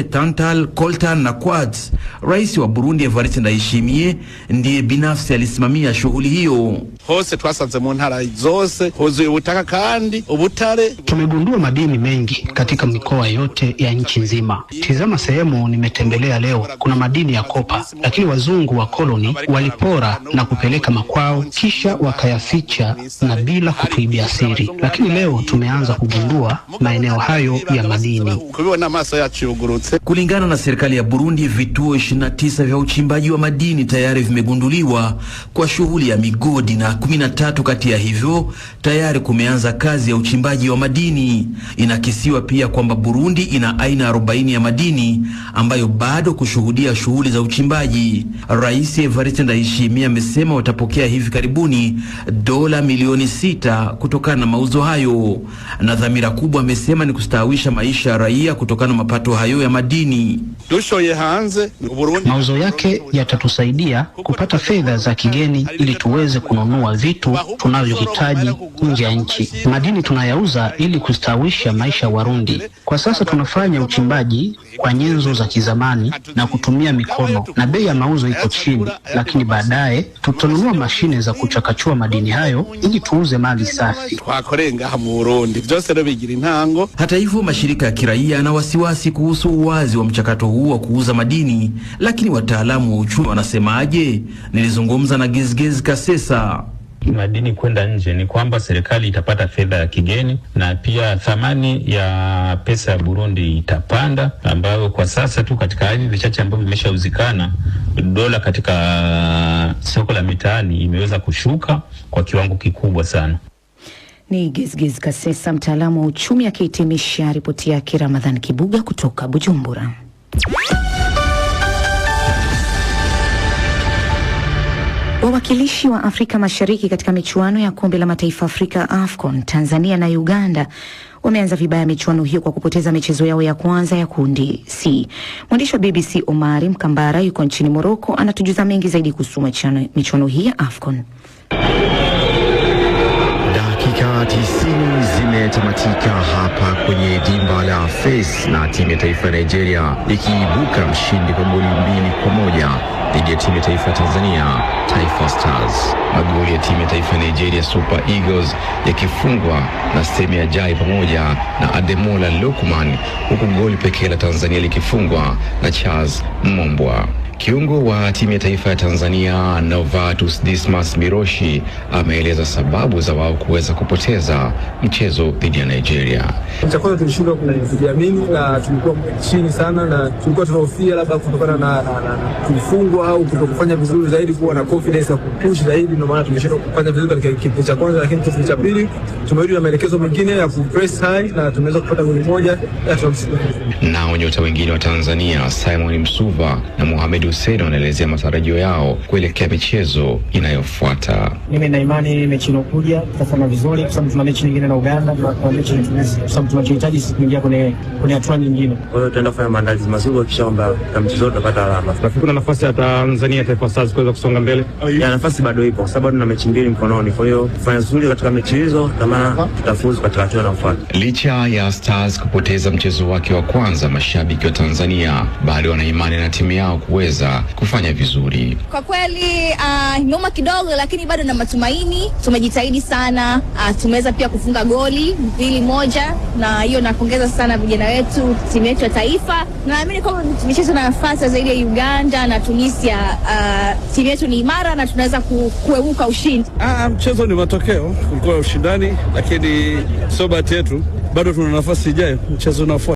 Tantal, Coltan na Quads. Rais wa Burundi Evariste Ndayishimiye ndiye binafsi alisimamia shughuli hiyo. Hose twasanze mu ntara zose huzuye ubutaka kandi ubutare. Tumegundua madini mengi katika mikoa yote ya nchi nzima. Tizama sehemu nimetembelea leo, kuna madini ya kopa, lakini wazungu wa koloni walipora na kupeleka makwao kisha wakayaficha na bila kutuibia siri. Lakini leo tumeanza kugundua maeneo hayo ya madini. Kulingana na serikali ya Burundi, vituo 29 vya uchimbaji wa madini tayari vimegunduliwa kwa shughuli ya migodi, na 13 kati ya hivyo tayari kumeanza kazi ya uchimbaji wa madini. Inakisiwa pia kwamba Burundi ina aina 40 ya madini ambayo bado kushuhudia shughuli za uchimbaji. Rais Evariste Ndayishimiye amesema watapokea hivi karibuni dola milioni 6 kutokana na mauzo hayo, na dhamira kubwa amesema ni kustawisha maisha ya raia kutokana na mapato hayo ya madini. Mauzo yake yatatusaidia kupata fedha za kigeni ili tuweze kununua vitu tunavyohitaji nje ya nchi. Madini tunayauza ili kustawisha maisha ya Warundi. Kwa sasa tunafanya uchimbaji kwa nyenzo za kizamani na kutumia mikono, na bei ya mauzo iko chini, lakini baadaye tutanunua mashine za kuchakachua madini hayo ili tuuze mali safi. Hata hivyo, mashirika ya kiraia na wasiwasi kuhusu uwazi wa mchakato huu wa kuuza madini, lakini wataalamu wa uchumi wanasemaje? Nilizungumza na Gizgezi Kasesa. Madini kwenda nje ni kwamba serikali itapata fedha ya kigeni, na pia thamani ya pesa ya Burundi itapanda, ambayo kwa sasa tu katika ardhi chache ambazo zimeshauzikana, dola katika soko la mitaani imeweza kushuka kwa kiwango kikubwa sana. Ni Gizgezi Kasesa, mtaalamu wa uchumi, akihitimisha ripoti yake. Ramadhan Kibuga kutoka Bujumbura. Wawakilishi wa Afrika Mashariki katika michuano ya Kombe la Mataifa Afrika AFCON, Tanzania na Uganda wameanza vibaya michuano hiyo kwa kupoteza michezo yao ya kwanza ya kundi C. Mwandishi wa BBC Omari Mkambara yuko nchini Morocco, anatujuza mengi zaidi kuhusu michuano hii ya AFCON. Dakika 90 zimetamatika hapa kwenye dimba la Fes, na timu ya taifa ya Nigeria ikiibuka mshindi kwa goli 2-1 dhidi ya timu ya taifa ya Tanzania, Taifa Stars. Magoli ya timu ya taifa ya Nigeria Super Eagles yakifungwa na Semi Ajayi pamoja na Ademola Lookman, huku goli pekee la Tanzania likifungwa na Charles Mmombwa. Kiungo wa timu ya taifa ya Tanzania Novatus Dismas Miroshi ameeleza sababu za wao kuweza kupoteza mchezo dhidi ya Nigeria. Cha kwanza tulishindwa kujiamini na tulikuwa chini sana, na tulikuwa tunahofia labda kutokana na kufungwa au kutokufanya vizuri zaidi, kuwa na confidence ya kupush zaidi, ndio maana tumeshindwa kufanya vizuri katika kipindi cha kwanza. Lakini kipindi cha pili tumerudi na maelekezo mengine ya kupress high na tumeweza kupata goli moja ya tumsikia. Nao nyota wengine wa Tanzania Simon Msuva na Mohamed Hussein wanaelezea matarajio yao kuelekea michezo inayofuata. Mimi na imani mechi inayokuja tutafanya vizuri, kwa sababu tuna mechi nyingine na Uganda, na mechi nyingine, kwa sababu tunachohitaji sisi kuingia kwenye hatua nyingine. Kwa hiyo tutaenda kufanya maandalizi mazuri kisha kama mchezo tutapata alama. Nafikiri kuna nafasi ya Tanzania Taifa Stars kuweza kusonga mbele. Ya nafasi bado ipo, kwa sababu tuna mechi mbili mkononi. Kwa hiyo kufanya vizuri katika mechi hizo kama tutafuzu katika hatua inayofuata. Licha ya Stars kupoteza mchezo wake wa kwanza, mashabiki wa Tanzania bado wana imani na timu yao kuweza kufanya vizuri. Kwa kweli nyuma kidogo, lakini bado na matumaini. Tumejitahidi sana, tumeweza pia kufunga goli 2-1, na hiyo napongeza sana vijana wetu, timu yetu ya taifa. Naamini kama michezo na nafasi zaidi ya Uganda na Tunisia, timu yetu ni imara na tunaweza kuepuka ushindi. Mchezo ni matokeo, kulikuwa ushindani, lakini sio bahati yetu. Bado tuna nafasi ijayo, mchezo unafuata.